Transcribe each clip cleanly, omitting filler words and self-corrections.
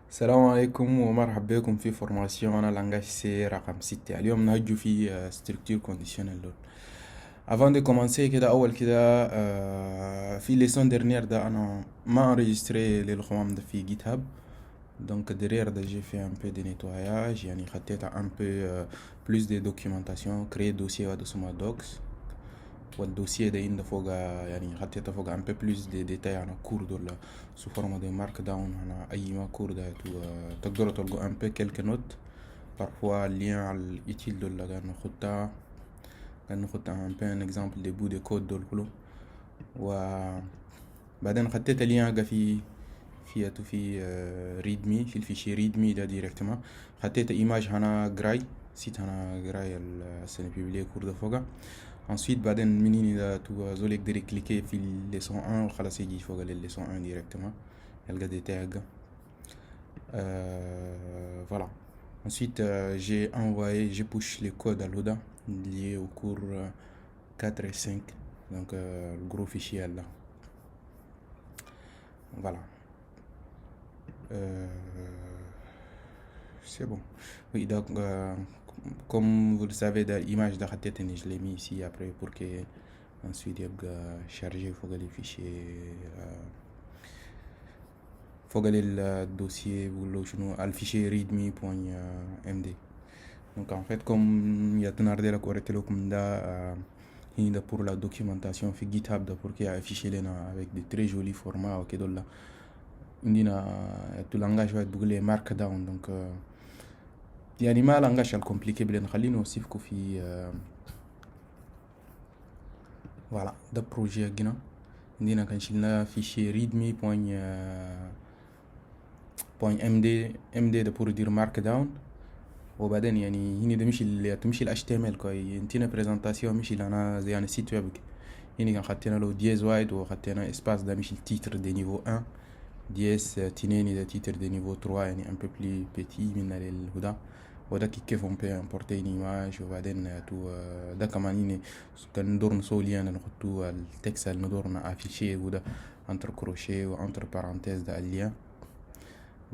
السلام عليكم ومرحبا بكم في فورماسيون لانجاج سي رقم 6. اليوم نهجو في structure conditionnel. avant de commencer كده أول كده في ليسون dernière ده أنا ما enregistré للخوام ده في جيت هاب. donc derrière ده j'ai fait un peu de nettoyage يعني خطيت un peu plus de documentation créer dossier وده سما docs والدوسيه ده عند فوق يعني خطيت فوق un peu plus de détails عن الكور دول sous forme de markdown عن أي ما كور ده تقدروا تلقوا un peu quelques notes parfois lien على الإيتيل دول قاعد نخدها un peu un exemple de bout de code دول كله. وبعدين خطيت اللين في ريدمي في الفيشي ريدمي ده ديريكتما خطيت ايماج هنا جراي سيت هنا جراي السنة بيبليه كور ده فوقا. ensuite بعدين منين إذا تو زول يقدر يكليكي في الليسون 1 وخلاص يجي فوق الليسون 1 ديريكتما يلقى ديتاغ. voilà. ensuite j'ai push les codes à l'ODA liés au cours 4 et 5, donc le gros fichier là. Voilà. C'est bon. Oui, donc comme vous le savez, l'image de la tête, je l'ai mis ici après pour que ensuite il charger les fichiers. Faut aller le dossier ou le fichier readme.md. donc en fait comme il y a تناردي لك وريت لكم ده هنا pour la documentation في GitHub ده pour qu'il affiche لنا avec des très jolis formats وكده là عندنا tout langage va être markdown donc يعني ما langage الكومبليكي بلين خلينا نوصفكم في voilà ده بروجي هنا عندنا كان شلنا fichier readme.md ده pour dire markdown. وبعدين يعني هنا ده مش اللي تمشي ال HTML كوي انتينا بريزنتاسيون مش اللي انا زي يعني سيت ويب هنا كان خدتنا له ديز وايد وخدتنا اسباس ده مش التيتر دي نيفو 1 ديس تنيني ده تيتر دي نيفو 3 يعني un peu plus petit من الهدا وده كيف on peut importer une image. وبعدين تو ده كمان هنا كان ندور نسولي انا نحطو التكست اللي ندور نافيشيه وده انتر كروشيه وانتر بارانتيز ده اللي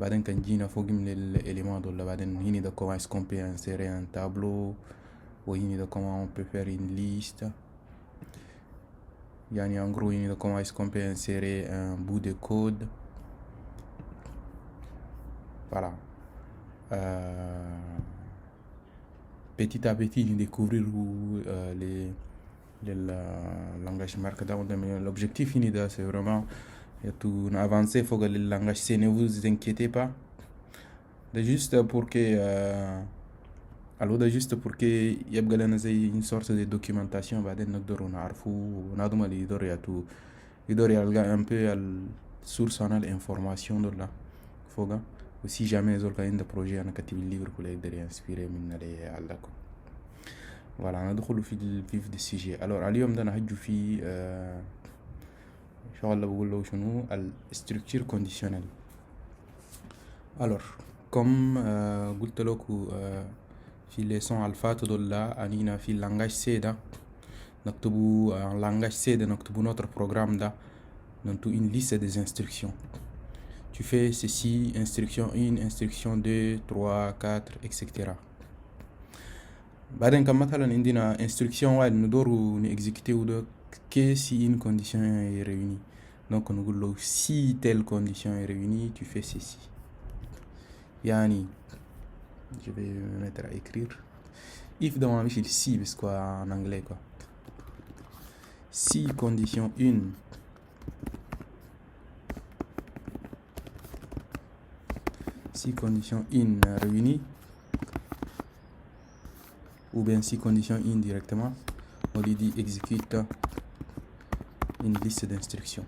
بعدين كان جينا فوق من الاليمان دول. بعدين هنا ده comment est-ce qu'on peut insérer un tableau وهنا ده comment on peut faire une liste يعني en gros هنا ده comment est-ce qu'on peut insérer un bout de code. voilà. petit à petit de découvrir les langages markdown. l'objectif هنا c'est vraiment tout avancer faut que le langage C, ne vous inquiétez pas, c'est juste pour que alors ده juste pour que يبقى لنا زي une sorte de documentation بعدين نقدر نعرفه ونادم اللي يقدر يلقى un peu السورس عن الانفورماسيون دول فوقا. وسي jamais زول كان عنده بروجي انا كاتب الليفر كله يقدر ينسبيري من اللي عندكم. voilà ندخل في الفيف دي السي جي. alors اليوم ده انا هجو في ان شاء الله بقول له شنو الستركتشر كونديشنال. alors comme قلت لكم في الليسون الفات دول انينا في اللانجاج سي ده نكتبوا اللانجاج سي ده نكتبوا notre programme ده ننتو une liste des instructions. tu fais ceci instruction 1 instruction 2 3 4 etc. بعدين كان مثلا عندنا instruction واحد ندورو نexécuter ده que si une condition est réunie. donc on dit si telle condition est réunie tu fais ceci. yani je vais me mettre à écrire if dans ma si parce quoi en anglais quoi. si condition 1 si condition 1 réunie ou bien si condition 1 directement on lui dit exécute une liste d'instructions.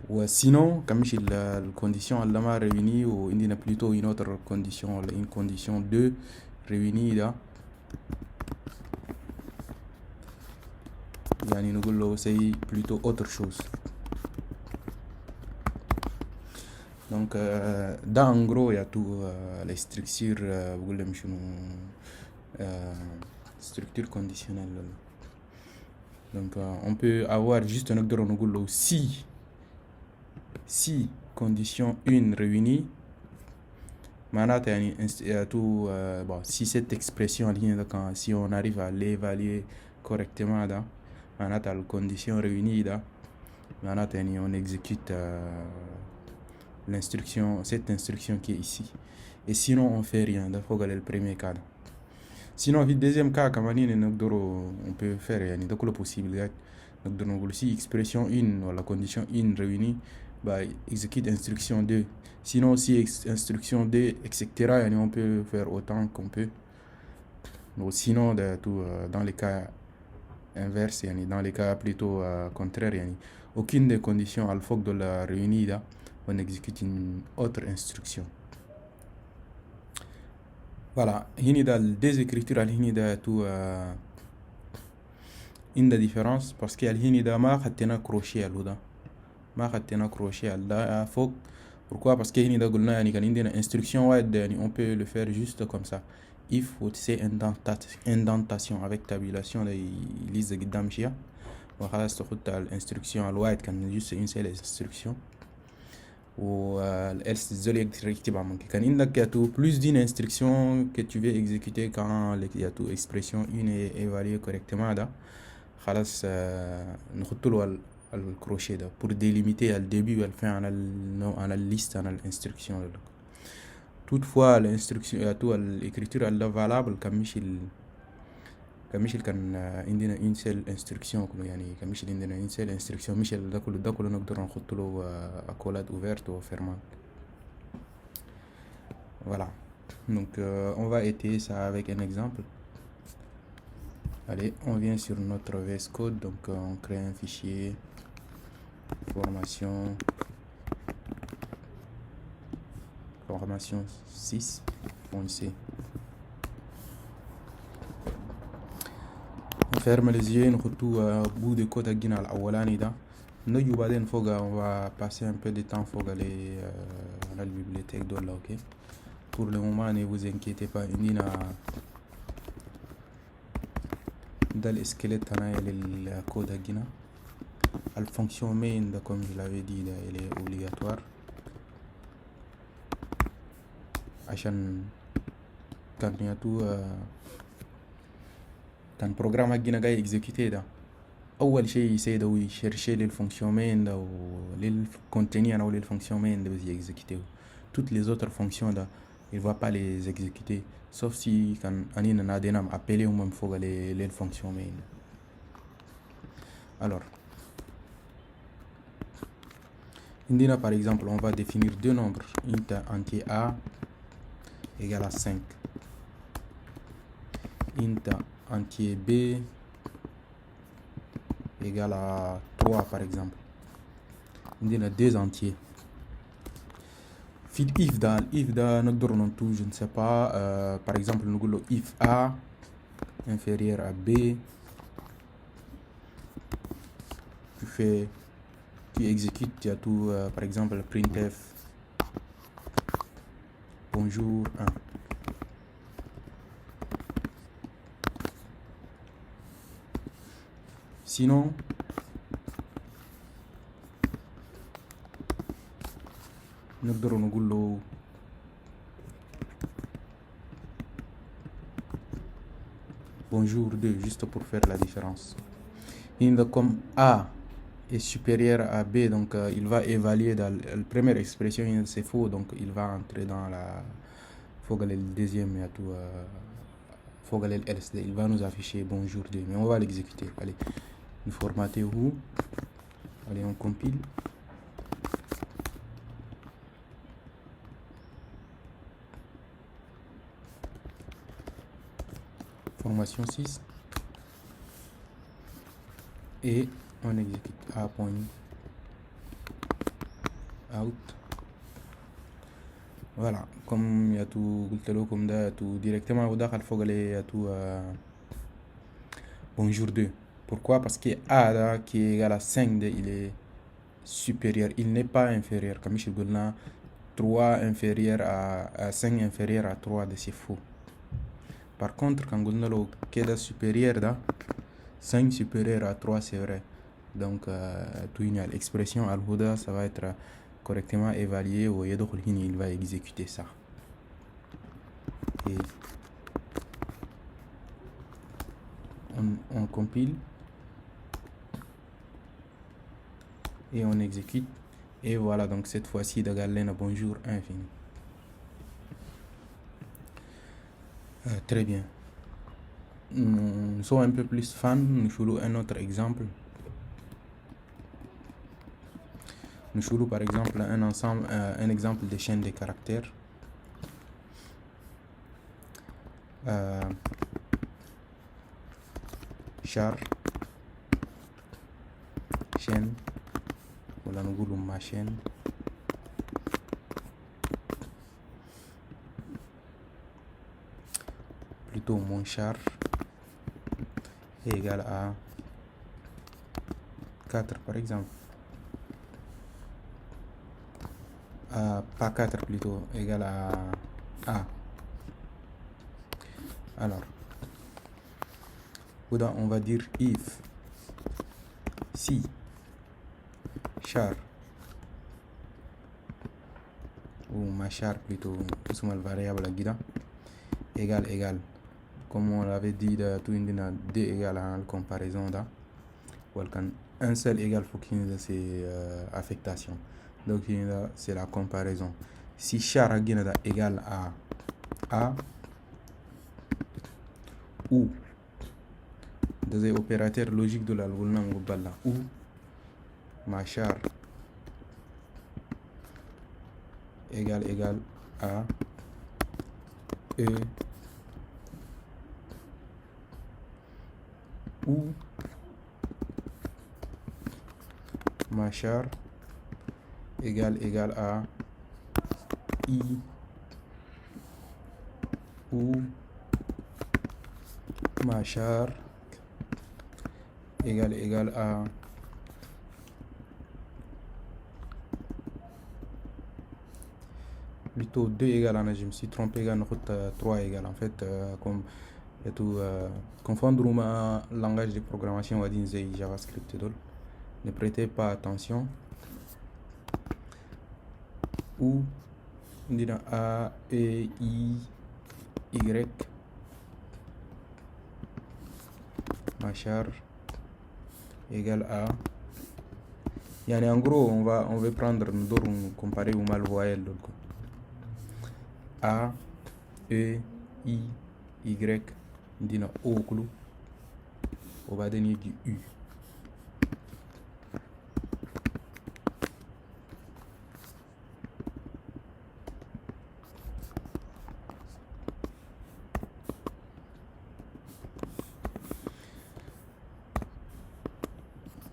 ou sinon comme si la condition elle m'a réuni ou il y a plutôt une autre condition, une condition 2 réunie là يعني نقول له c'est plutôt autre chose. donc ده en gros il y a tout les structures بقول لهم شنو structure conditionnelle. Donc on peut avoir juste un autre si condition 1 réunie, si cette expression si on arrive à l'évaluer correctement, la condition réunie, on exécute cette instruction qui est ici. Et sinon on fait rien. Faut le premier cas. Sinon, le deuxième cas, on peut faire la possible. Si expression 1 ou la condition 1 réunie, exécute instruction 2. Sinon, si instruction 2, etc., on peut faire autant qu'on peut. Sinon, dans les cas inverses, dans les cas plutôt contraires, aucune des conditions alpha de la réunie, on exécute une autre instruction. Voilà, il y a des écritures, il y a une différence parce qu'il y a ma khatena crochet à l'ouda. Ma khatena crochet à l'ouda. Pourquoi? Parce qu'il y a une instruction, on peut le faire juste comme ça. If c'est indentation avec tabulation, il lise de Gidamchia. Voilà, c'est l'instruction à l'ouda, juste une seule instruction. Ou il y a plus d'une instruction que tu veux exécuter quand il y a toute expression une est évaluée correctement خلاص نحط له الكروشيه ده pour délimiter le début et la fin à la liste à l'instruction. Toutefois l'instruction l'écriture elle est valable comme كان عندنا une seule instruction كم مش عندنا une seule instruction مش ده كله نقدر نحط له accolade ouverte ou fermante. Voilà, donc on va étayer ça avec un exemple. Allez, on vient sur notre VS Code, donc on crée un fichier formation 6.c. On ferme les yeux, on retrouve au bout de code à Guinal Awalani da. On va passer un peu de temps pour aller à la bibliothèque de là, ok? Pour le moment, ne vous inquiétez pas, il y a dans le squelette le code à Guinal. La fonction main, comme je l'avais dit, elle est obligatoire. Quand il y a tout quand le programme est exécuté, أول شيء يساعده يشير les fonctions main ou les contenir ou les fonctions main de les exécuter. Toutes les autres fonctions il va pas les exécuter sauf si quand on a des noms appelés ou même faut les fonctions main. Alors indina par exemple on va définir deux nombres, int entier a égale à 5, int entier b égale à 3 par exemple. On a deux entiers. If je ne sais pas, par exemple nous avons if a inférieur à b, tu exécutes, tu as tout, par exemple printf bonjour 1. Sinon نقدر نقول له bonjour 2 juste pour faire la différence. Comme A est supérieur à B, donc il va évaluer dans la première expression, c'est faux, donc il va entrer dans la le deuxième et tout il va nous afficher bonjour 2, mais on va l'exécuter. Allez, nous formater où, allez on compile. Formation 6 et on exécute a.out. Voilà, comme il y a tout comme ça, tout directement au dakhal faut aller y a tout bonjour 2. Pourquoi? Parce que a là, qui est égal à 5 il est supérieur, il n'est pas inférieur. Comme je dis 3 inférieur à 5 inférieur à 3 c'est faux. Par contre, quand on a le KEDA supérieur, là, 5 supérieur à 3, c'est vrai. Donc, tout l'expression al-huda, ça va être correctement évalué ou il va exécuter ça. Et on compile et on exécute. Et voilà, donc cette fois-ci, de Galen, bonjour infini. Très bien. Nous sommes un peu plus fans, nous jouons un autre exemple. Nous jouons par exemple un exemple de chaîne de caractères. Char, chaîne, voilà nous voulons ma chaîne. Plutôt mon char est égal à 4 par exemple. Pas 4 plutôt, égal à A. Alors, on va dire if, si, char, ou ma char plutôt, tout ce mal variable guida, égal. Comme on l'avait dit, tout indina D égale à la comparaison da. Un seul égal faut qu'il y ait ces affectations. Donc c'est la comparaison. Si char égale à A ou des opérateurs logiques de la ou ma char égale à E ou ma char égale à I ou ma char égale à plutôt 2 égale à, je me suis trompé, 3 égale en fait, comme et tout confondre un langage de programmation on va dire JavaScript. Ne prêtez pas attention. Ou on dit A, E, I, Y, ma char égale à. Yani en gros, on va prendre, nous comparer au mal voyelle. A, E, I, Y, on dit O, on va donner du U.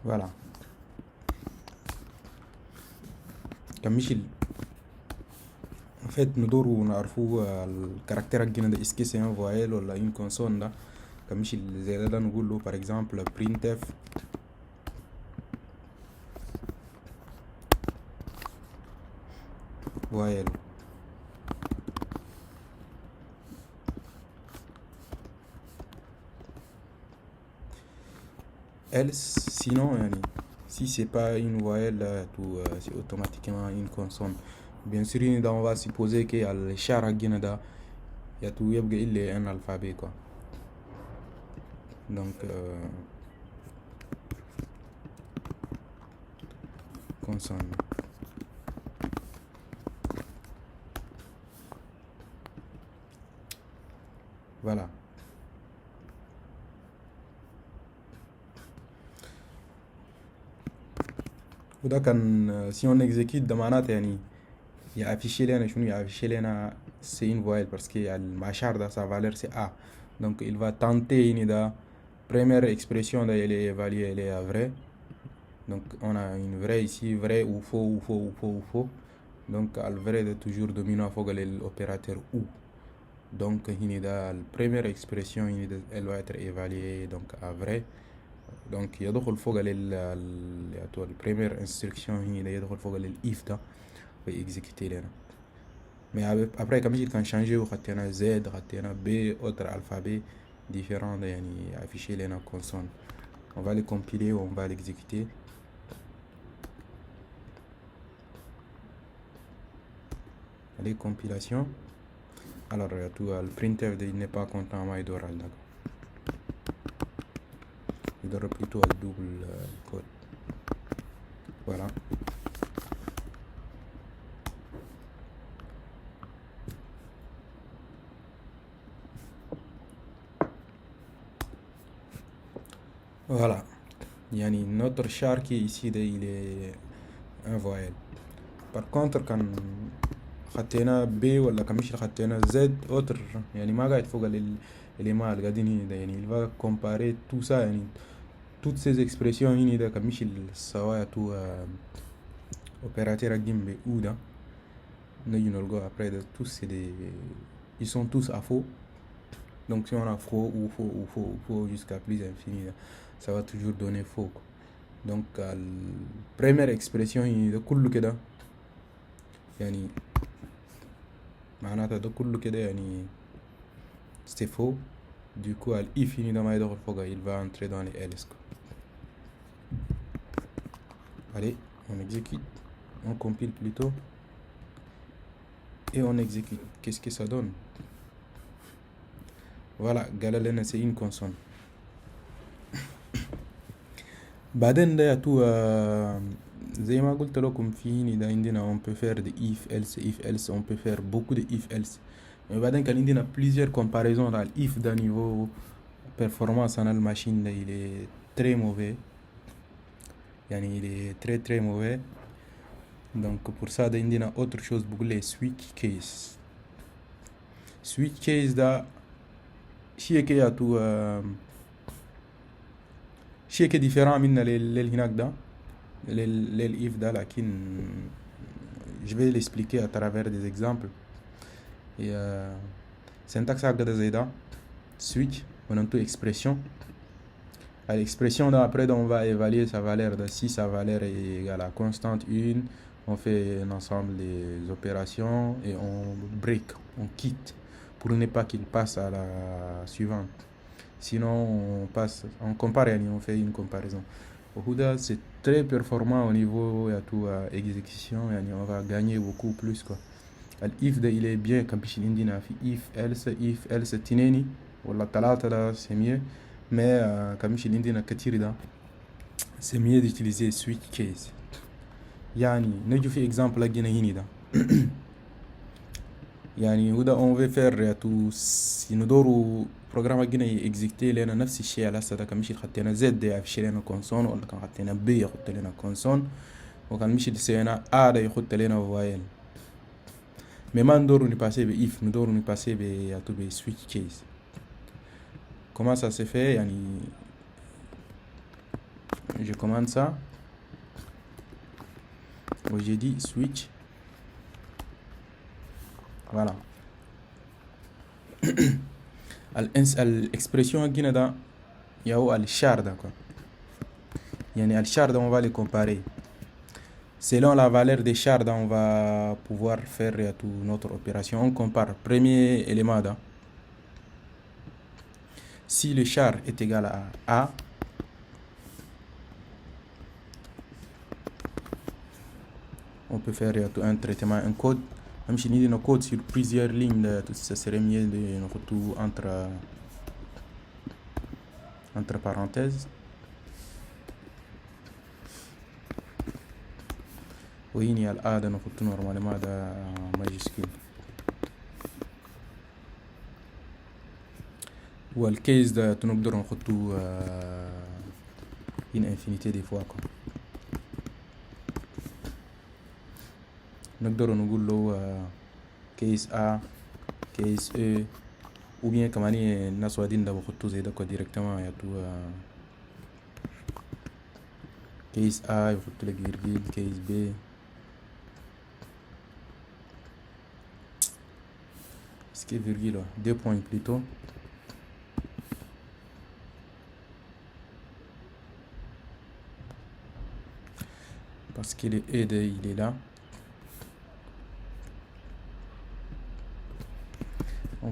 Voilà. Comme Michel. En fait, nous devons le caractère est-ce que c'est un voyelle ou une consonne là. Comme Michel, nous par exemple printf voyelle. Else, sinon, si c'est pas une voyelle, c'est automatiquement une consonne. Bien sûr, on va supposer que le char il y a un alphabet quoi. Donc consonne. Voilà. Si on exécute de manat, il y a affiché c'est une voyelle parce que le machar sa valeur c'est A. Donc il va tenter la première expression elle est évaluée, elle est vraie. Donc on a une vraie ici, vrai ou faux. Donc le vrai est toujours dominant à l'opérateur ou. Donc la première expression elle va être évaluée donc à vrai. Donc يدخل فوق la première instruction هي يدخل فوق الif ده ويexécuter لنا. Mais après comme il quand changer ou خدتنا Z خدتنا B autre alphabet différent يعني afficher les consonnes. On va les compiler ou on va l'exécuter. Les compilations. Alors tout le printf il n'est pas content mais il doit plutôt le double code. Voilà. Voilà. Yani notre char qui est ici il est un voyelle. Par contre quand خدتنا B ولا كمش خدتنا Z autre يعني ما قاعد فوق الإيمال قاعدين هنا ده يعني il va comparer tout ça يعني toutes ces expressions هنا ده كمش السوايا تو opérateur جنب ou ده نجي نلقى après de tous c'est des ils sont tous à faux. Donc si on a faux ou faux ou faux ou faux jusqu'à plus infini ça va toujours donner faux. Donc la première expression هنا ده كله كده يعني معناتها ده كله كده يعني c'est faux. Du coup if هنا ده ما يدخل فوقها il va entrer dans les else. Allez, on exécute, on compile plutôt et on exécute. Qu'est-ce que ça donne? Voilà, Galalena c'est une consonne. بعدين ده تو زي ما قلت لكم في ده عندنا on peut faire des if else on peut faire beaucoup de if else. Mais بعدين كان عندنا plusieurs comparaisons dans if d'un niveau performance en la machine il est très mauvais. يعني il est très très mauvais. Donc pour ça ده عندنا autre chose بقول لي switch case. Switch case ده شيء كده تو شيء كده différent من هناك ده l'if ده لكن je vais l'expliquer à travers des exemples. Et syntaxe هكذا زي ده switch on a une expression. À l'expression là après on va évaluer sa valeur. Si sa valeur est égale à constante 1, on fait un ensemble des opérations et on break, on quitte pour ne pas qu'il passe à la suivante. Sinon on compare et on fait une comparaison. Huda c'est très performant au niveau de tout exécution et on va gagner beaucoup plus quoi. If il est bien comme if else tineni ولا ثلاثة là c'est mieux. Mais comme je l'ai dit, c'est mieux d'utiliser switch case. يعني نجي في exemple لقينا هنا ده يعني وده on veut faire tout ندورو programme لقينا exécuter لنا نفس الشيء على هسه ده كان مشي خدتنا Z ده يفشل لنا كونسون ولا كان خدتنا B يخد لنا كونسون وكان مشي لسينا A ده يخد لنا voyelle. Mais ما ندورو نباسي if ندورو نباسي ب switch case. Comment ça se fait يعني je commande ça où j'ai dit switch. Voilà. l'expression هنا ده يهو الشار ده quoi. يعني الشار ده on va les comparer. Selon la valeur des chars on va pouvoir faire toute notre opération. On compare premier élément là. Si le char est égal à A, on peut faire un traitement, un code. Même si nous avons un code sur plusieurs lignes, ça serait mieux de tout entre parenthèses. Oui, il y a l'A normalement en majuscule. Ou le case de نقدر نحطه une infinité de fois quoi. نقدر نقول له case A case E ou bien كمان الناس وادين ده بخطوه زي ده كده directement يعطو case A يحط لك virgule case B. Est-ce que virgule 2 points plutôt. Parce que le E il est là.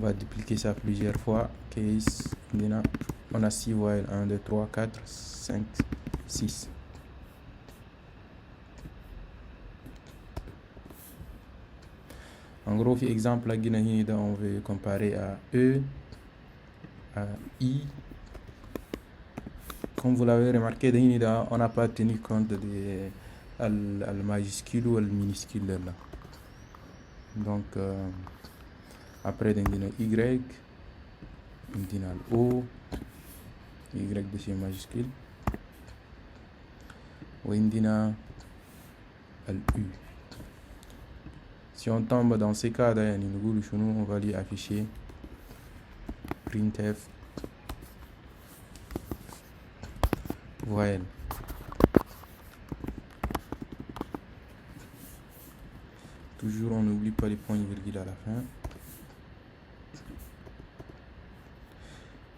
va dupliquer ça plusieurs fois. Case, on a 6 voyelles, 1, 2, 3, 4, 5, 6. En gros, exemple, là, on veut comparer à E, à I. Comme vous l'avez remarqué, on n'a pas tenu compte de la majuscule ou le minuscule là. Donc, après, on a Y, on a O, Y de majuscule, ou on a U. Si on tombe dans ces cas, on va lui afficher printf voyelle. Toujours, on n'oublie pas les points et virgules à la fin.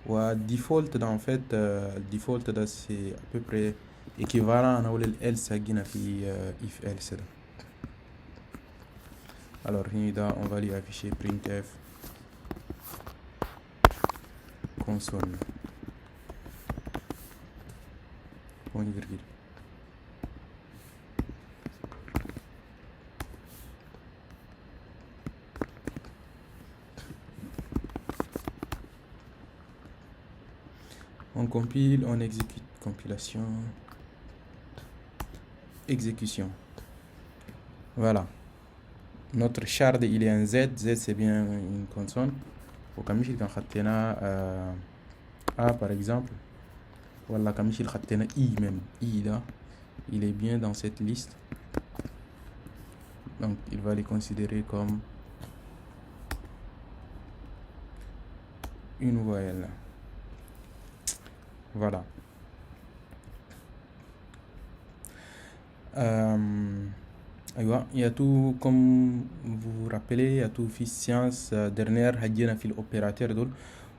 Ou default, en fait, default, c'est à peu près équivalent à else if else. Alors, on va lui afficher printf console point virgule. On compile, on exécute. Compilation, exécution. Voilà. Notre shard, il est un Z. Z, c'est bien une consonne. Au kamichil kan khattena A par exemple. Voilà, kamichil khattena I même. I là, il est bien dans cette liste. Donc, il va les considérer comme une voyelle. Voilà. Il y a tout, comme vous vous rappelez, il y a tout في science dernière هجينا في l'opérateur دول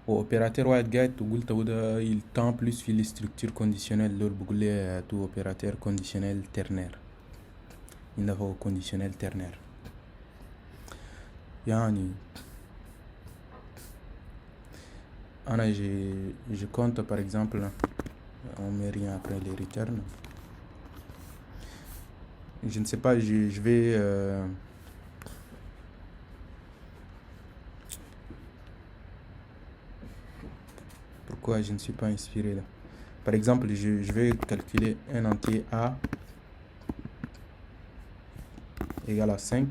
وopérateur واحد قاعد تقول تودا il tend plus في les structures conditionnelles دول بقول لي tout opérateur conditionnel ternaire il هو conditionnel ternaire يعني أنا je compte par exemple on met rien après les returns. Je ne sais pas, je vais pourquoi je ne suis pas inspiré là. Par exemple, je vais calculer un entier A égale à 5.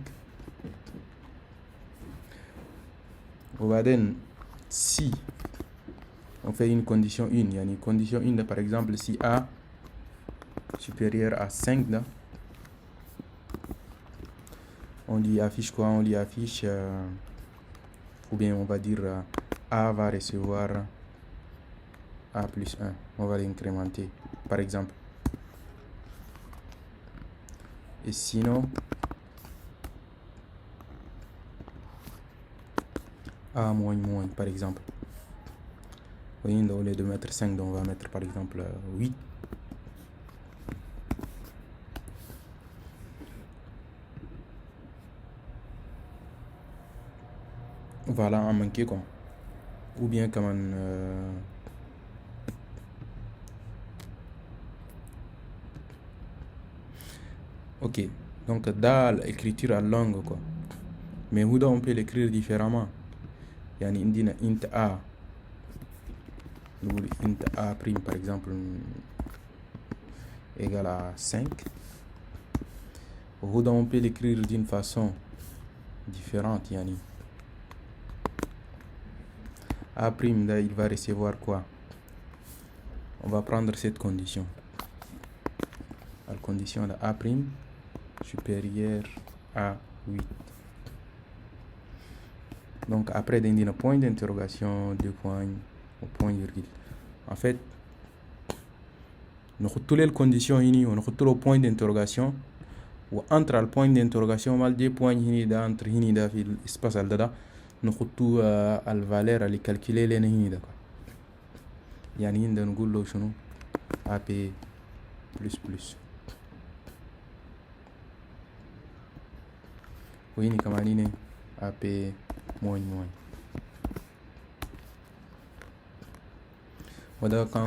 Si on fait une condition 1, il y a une condition 1 par exemple, si A supérieur à 5 là, on lui affiche quoi? On lui affiche ou bien on va dire A va recevoir A plus 1. On va l'incrémenter par exemple. Et sinon A moins par exemple. Vous voyez, au lieu de mettre 5, on va mettre par exemple 8. Voilà, en manqué quoi. Ou bien comme ok, donc dans l'écriture à langue quoi. Mais où on peut l'écrire différemment. Yani indina int A. Int A prime par exemple égale à 5. Où on peut l'écrire d'une façon différente. Yani A prime là, il va recevoir quoi? On va prendre cette condition. La condition de A prime supérieur à 8. Donc après d'un point d'interrogation, 2 points au point virgule. En fait, nous avons toutes les conditions ici, on a tout le point d'interrogation ou entre le point d'interrogation mal 2 points ici entre ici dans l'espace al dada, nous avons tout la valeur à les calculer les ici d'accord. يعني هنا نقول له شنو AP plus وهنا كمان هنا AP moins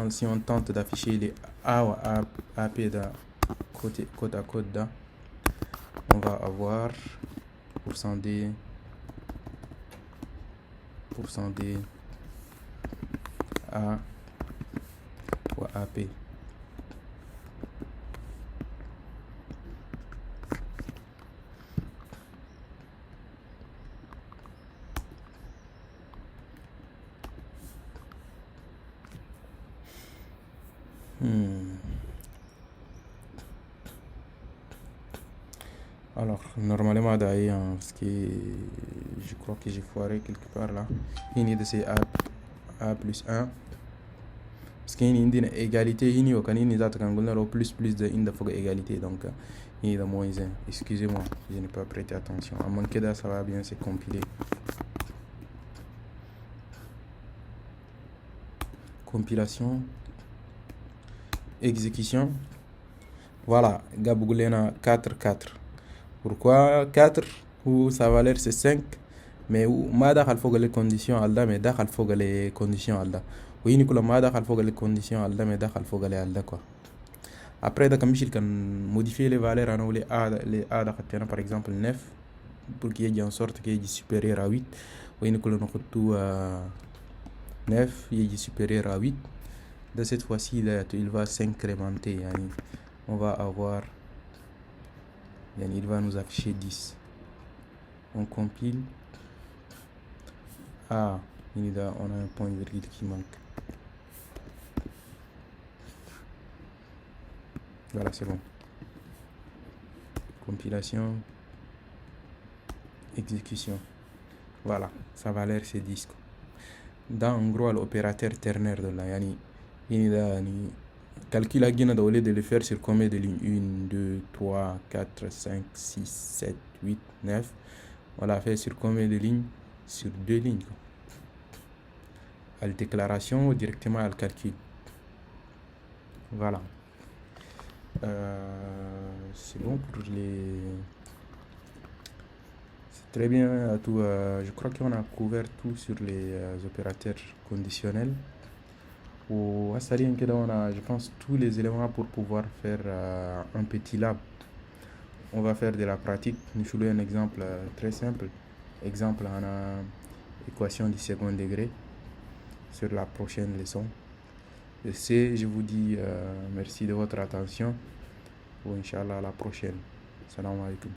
Si on tente d'afficher les A ou AP côte à côte, on va avoir %D, %D, A ou AP. Alors, normalement, d'ailleurs, parce que je crois que j'ai foiré quelque part là. Il de c'est A plus 1. Parce qu'il y a une égalité, il y a une plus de égalité. Donc, il y a moins 1. Excusez-moi, je n'ai pas prêté attention. À manquer là, ça va bien se compiler. Compilation. Exécution. Voilà, Gabougulena 4, 4. Pourquoi 4 ou sa valeur c'est 5 mais où ma dakhal foga les conditions alda mais dakhal foga les conditions alda oui ni kula ma dakhal foga les conditions alda mais dakhal foga les alda quoi. Après da kamishil kan modifier les valeurs en les a dakhatena par exemple 9 pour qu'il y ait en sorte qu'il y supérieur à 8 oui ni kula nokhoutou 9 il est supérieur à 8 de cette fois-ci il va s'incrémenter yani, on va avoir il va nous afficher 10. On compile. Ah, on a un point virgule qui manque. Voilà, c'est bon. Compilation. Exécution. Voilà, sa valeur c'est 10. Dans en gros l'opérateur ternaire de la yani, calcul à guine au lieu de le faire sur combien de lignes 1, 2, 3, 4, 5, 6, 7, 8, 9. On l'a fait sur combien de lignes? Sur 2 lignes. À la déclaration ou directement à le calcul. Voilà. C'est bon pour les... C'est très bien. Tout, je crois qu'on a couvert tout sur les opérateurs conditionnels. Au Assalien, on a, je pense, tous les éléments pour pouvoir faire un petit lab. On va faire de la pratique. Nous jouons un exemple très simple. Exemple, on a équation du second degré sur la prochaine leçon. Je vous dis merci de votre attention. Inch'Allah, à la prochaine. Salam alaikum.